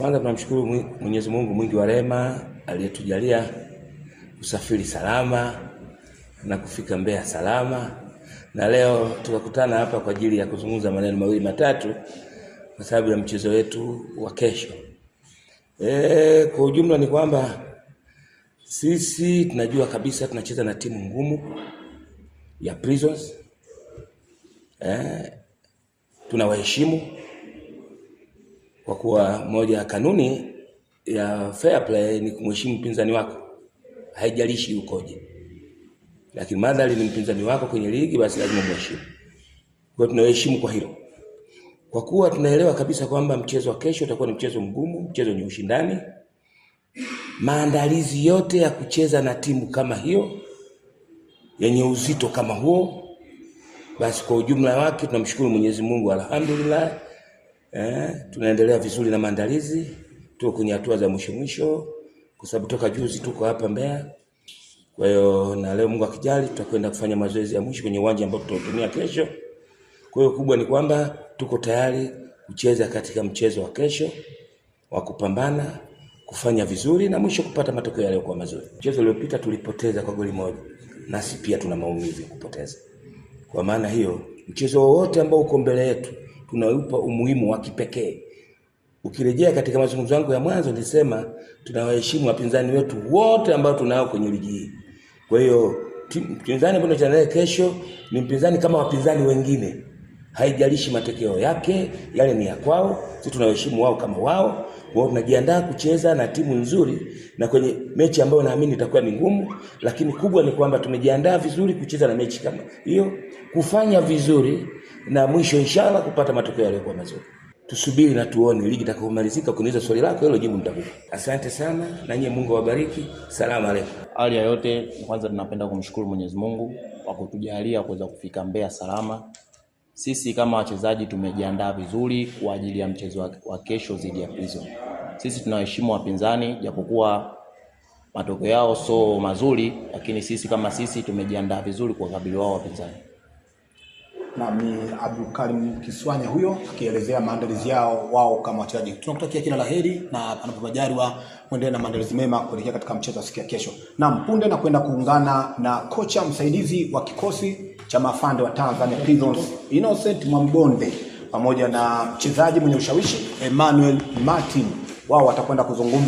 Kwanza tunamshukuru Mwenyezi Mungu mwingi wa rehema aliyetujalia kusafiri salama na kufika Mbeya salama, na leo tukakutana hapa kwa ajili ya kuzungumza maneno mawili matatu kwa sababu ya mchezo wetu wa kesho. Kwa ujumla ni kwamba sisi tunajua kabisa tunacheza na timu ngumu ya Prisons. Tunawaheshimu kwa kuwa moja ya kanuni ya fair play ni kumheshimu mpinzani wako, haijalishi ukoje. Lakini madhali ni mpinzani wako kwenye ligi, basi lazima mheshimu. Kwa tunaheshimu kwa hilo. Kwa kuwa tunaelewa kabisa kwamba mchezo wa kesho utakuwa ni mchezo mgumu, mchezo wenye ushindani. Maandalizi yote ya kucheza na timu kama hiyo yenye uzito kama huo, basi kwa ujumla wake tunamshukuru Mwenyezi Mungu, alhamdulillah. Tunaendelea vizuri na maandalizi, tuko kwenye hatua za mwisho kwa sababu toka juzi tuko hapa Mbeya. Kwa hiyo na leo Mungu akijali tutakwenda kufanya mazoezi ya mwisho kwenye uwanja ambao tutatumia kesho. Kwa hiyo kubwa ni kwamba tuko tayari kucheza katika mchezo wa kesho, wa kupambana, kufanya vizuri na mwisho kupata matokeo yale kwa mazuri. Mchezo uliopita tulipoteza kwa goli moja, nasi pia tuna maumivu kupoteza. Kwa maana hiyo mchezo wote ambao uko mbele yetu tunaupa umuhimu wa kipekee. Ukirejea katika mazungumzo yangu ya mwanzo nilisema tunawaheshimu wapinzani wetu wote ambao tunao kwenye ligi hii. Kwa hiyo mpinzani ambaye tunacheza kesho ni mpinzani kama wapinzani wengine. Haijalishi matokeo yake, yale ni ya kwao, sisi tunawaheshimu wao kama wao. Wao tunajiandaa kucheza na timu nzuri na kwenye mechi ambayo naamini itakuwa ni ngumu, lakini kubwa ni kwamba tumejiandaa vizuri kucheza na mechi kama hiyo, kufanya vizuri na mwisho inshallah kupata matokeo yaliyokuwa mazuri. Tusubiri na tuone ligi itakapomalizika. Kuniuliza swali lako hilo, jibu nitakupa. Asante sana na nyie, Mungu awabariki. Salamu alaykum. Hali ya yote, kwanza tunapenda kumshukuru Mwenyezi Mungu kwa kutujalia kuweza kufika Mbeya salama. Sisi kama wachezaji tumejiandaa vizuri kwa ajili ya mchezo wa kesho dhidi ya Prison. Sisi tunaheshimu wapinzani japokuwa matokeo yao so mazuri, lakini sisi kama sisi tumejiandaa vizuri kwa kabili wao wapinzani. Ni Abdulkarim Kiswanya huyo akielezea maandalizi yao wao kama wachezaji. Tunakutakia kila laheri na panapo majaliwa muendelee na maandalizi mema kuelekea katika mchezo wa siku ya kesho. Punde na kwenda kuungana na kocha msaidizi wa kikosi cha mafande wa Tanzania Prisons Innocent Mwambonde pamoja na mchezaji mwenye ushawishi Emmanuel Martin. Wao watakwenda kuzungumza